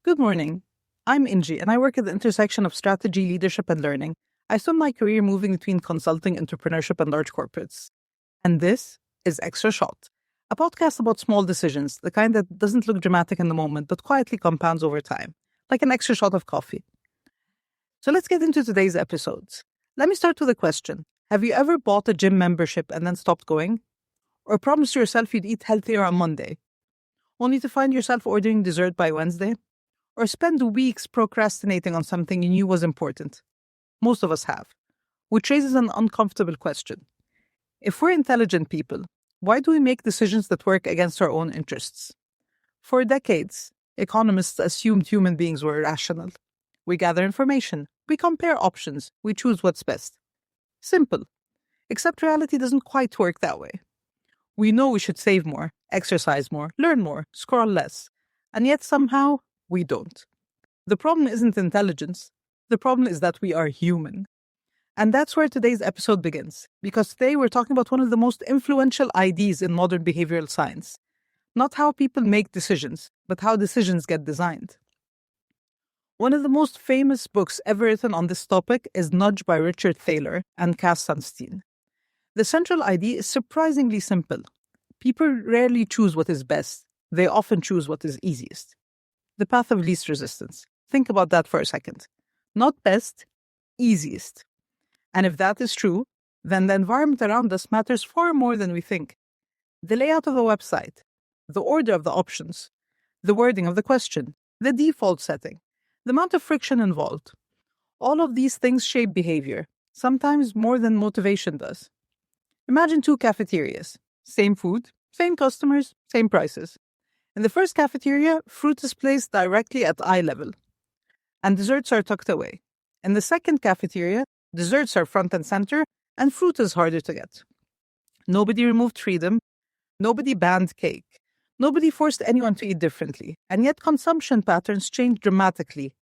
Good morning. I'm Inji, and I work at the intersection of strategy, leadership, and learning. I spent my career moving between consulting, entrepreneurship, and large corporates. And this is Extra Shot, a podcast about small decisions, the kind that doesn't look dramatic in the moment, but quietly compounds over time, like an extra shot of coffee. So let's get into today's episodes. Let me start with a question. Have you ever bought a gym membership and then stopped going? Or promised yourself you'd eat healthier on Monday, only to find yourself ordering dessert by Wednesday? Or spend weeks procrastinating on something you knew was important? Most of us have, which raises an uncomfortable question. If we're intelligent people, why do we make decisions that work against our own interests? For decades, economists assumed human beings were rational. We gather information, we compare options, we choose what's best. Simple. Except reality doesn't quite work that way. We know we should save more, exercise more, learn more, scroll less, and yet somehow we don't. The problem isn't intelligence. The problem is that we are human. And that's where today's episode begins, because today we're talking about one of the most influential ideas in modern behavioral science. Not how people make decisions, but how decisions get designed. One of the most famous books ever written on this topic is Nudge by Richard Thaler and Cass Sunstein. The central idea is surprisingly simple. People rarely choose what is best. They often choose what is easiest. The path of least resistance. Think about that for a second. Not best, easiest. And if that is true, then the environment around us matters far more than we think. The layout of a website, the order of the options, the wording of the question, the default setting, the amount of friction involved. All of these things shape behavior, sometimes more than motivation does. Imagine two cafeterias. Same food, same customers, same prices. In the first cafeteria, fruit is placed directly at eye level, and desserts are tucked away. In the second cafeteria, desserts are front and center, and fruit is harder to get. Nobody removed freedom. Nobody banned cake. Nobody forced anyone to eat differently. And yet consumption patterns changed dramatically.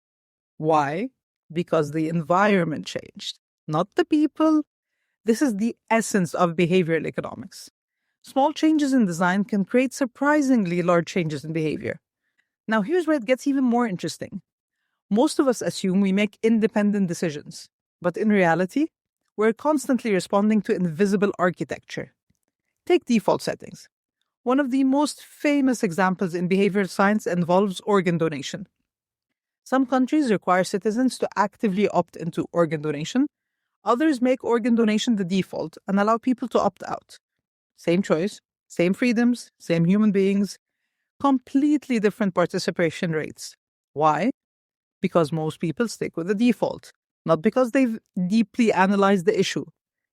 Why? Because the environment changed, not the people. This is the essence of behavioral economics. Small changes in design can create surprisingly large changes in behavior. Now, here's where it gets even more interesting. Most of us assume we make independent decisions, but in reality, we're constantly responding to invisible architecture. Take default settings. One of the most famous examples in behavioral science involves organ donation. Some countries require citizens to actively opt into organ donation. Others make organ donation the default and allow people to opt out. Same choice, same freedoms, same human beings, completely different participation rates. Why? Because most people stick with the default, not because they've deeply analyzed the issue,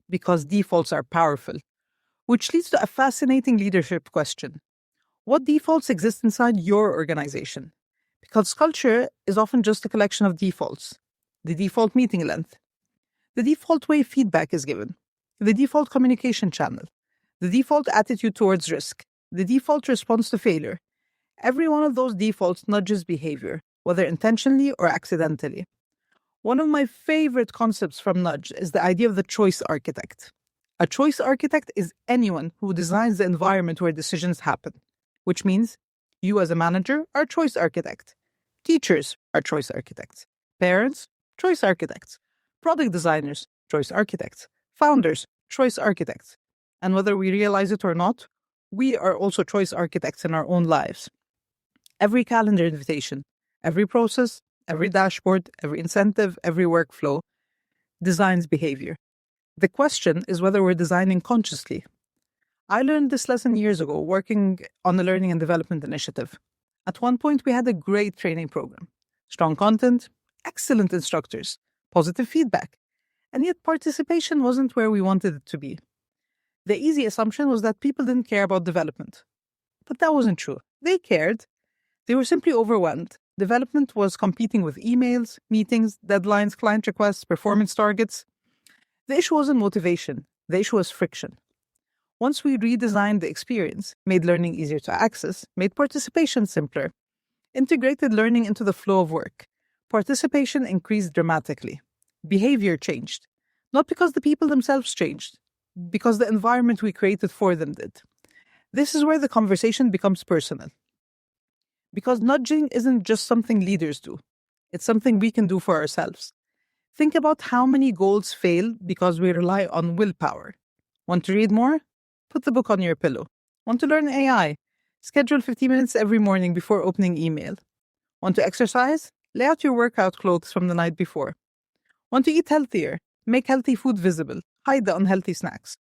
because defaults are powerful. Which leads to a fascinating leadership question. What defaults exist inside your organization? Because culture is often just a collection of defaults. The default meeting length, the default way feedback is given, the default communication channel, the default attitude towards risk, the default response to failure. Every one of those defaults nudges behavior, whether intentionally or accidentally. One of my favorite concepts from Nudge is the idea of the choice architect. A choice architect is anyone who designs the environment where decisions happen, which means you as a manager are a choice architect. Teachers are choice architects. Parents, choice architects. Product designers, choice architects. Founders, choice architects. And whether we realize it or not, we are also choice architects in our own lives. Every calendar invitation, every process, every dashboard, every incentive, every workflow designs behavior. The question is whether we're designing consciously. I learned this lesson years ago working on a learning and development initiative. At one point, we had a great training program. Strong content, excellent instructors, positive feedback. And yet participation wasn't where we wanted it to be. The easy assumption was that people didn't care about development. But that wasn't true. They cared. They were simply overwhelmed. Development was competing with emails, meetings, deadlines, client requests, performance targets. The issue wasn't motivation. The issue was friction. Once we redesigned the experience, made learning easier to access, made participation simpler, integrated learning into the flow of work, participation increased dramatically. Behavior changed. Not because the people themselves changed, because the environment we created for them did. This is where the conversation becomes personal. Because nudging isn't just something leaders do. It's something we can do for ourselves. Think about how many goals fail because we rely on willpower. Want to read more? Put the book on your pillow. Want to learn AI? Schedule 15 minutes every morning before opening email. Want to exercise? Lay out your workout clothes from the night before. Want to eat healthier? Make healthy food visible. Hide the unhealthy snacks.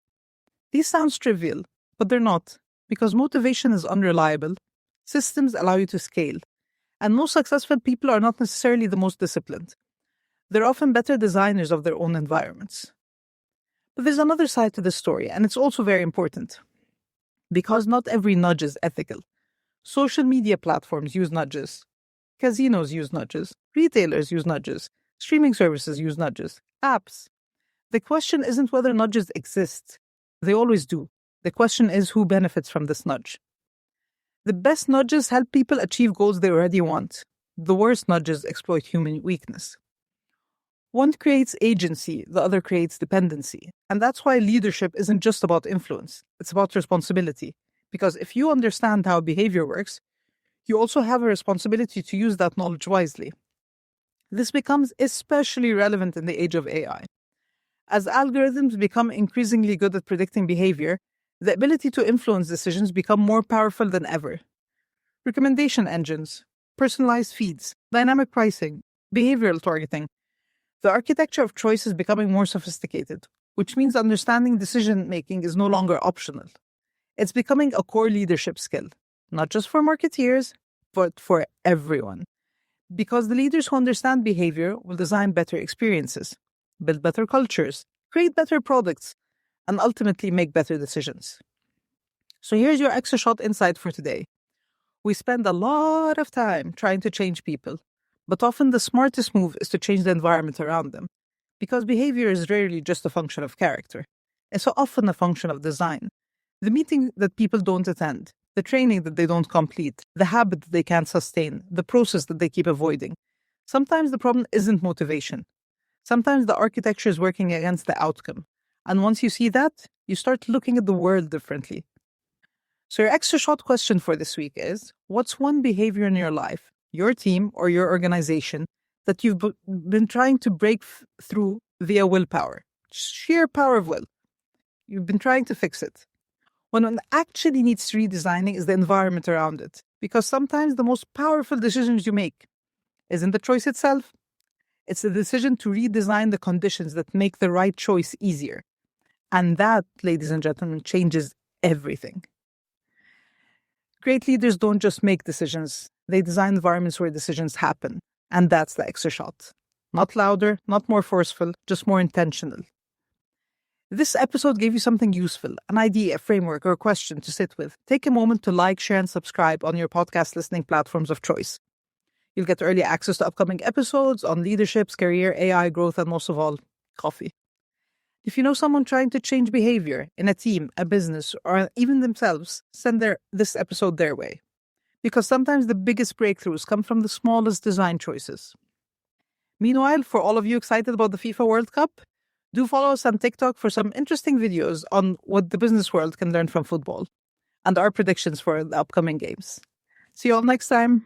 These sound trivial, but they're not, because motivation is unreliable. Systems allow you to scale, and most successful people are not necessarily the most disciplined. They're often better designers of their own environments. But there's another side to this story, and it's also very important. Because not every nudge is ethical. Social media platforms use nudges. Casinos use nudges. Retailers use nudges. Streaming services use nudges. Apps. The question isn't whether nudges exist. They always do. The question is who benefits from this nudge. The best nudges help people achieve goals they already want. The worst nudges exploit human weakness. One creates agency, the other creates dependency. And that's why leadership isn't just about influence. It's about responsibility. Because if you understand how behavior works, you also have a responsibility to use that knowledge wisely. This becomes especially relevant in the age of AI. As algorithms become increasingly good at predicting behavior, the ability to influence decisions become more powerful than ever. Recommendation engines, personalized feeds, dynamic pricing, behavioral targeting. The architecture of choice is becoming more sophisticated, which means understanding decision-making is no longer optional. It's becoming a core leadership skill, not just for marketeers, but for everyone. Because the leaders who understand behavior will design better experiences, build better cultures, create better products, and ultimately make better decisions. So here's your extra shot insight for today. We spend a lot of time trying to change people, but often the smartest move is to change the environment around them, because behavior is rarely just a function of character. It's so often a function of design. The meeting that people don't attend, the training that they don't complete, the habit that they can't sustain, the process that they keep avoiding. Sometimes the problem isn't motivation. Sometimes the architecture is working against the outcome. And once you see that, you start looking at the world differently. So your extra shot question for this week is, what's one behavior in your life, your team, or your organization that you've been trying to break through via willpower? Sheer power of will. You've been trying to fix it. When one actually needs redesigning is the environment around it. Because sometimes the most powerful decisions you make isn't the choice itself. It's the decision to redesign the conditions that make the right choice easier. And that, ladies and gentlemen, changes everything. Great leaders don't just make decisions. They design environments where decisions happen. And that's the extra shot. Not louder, not more forceful, just more intentional. This episode gave you something useful, an idea, a framework, or a question to sit with. Take a moment to like, share, and subscribe on your podcast listening platforms of choice. You'll get early access to upcoming episodes on leadership, career, AI, growth, and most of all, coffee. If you know someone trying to change behavior in a team, a business, or even themselves, send this episode their way. Because sometimes the biggest breakthroughs come from the smallest design choices. Meanwhile, for all of you excited about the FIFA World Cup, do follow us on TikTok for some interesting videos on what the business world can learn from football and our predictions for the upcoming games. See you all next time.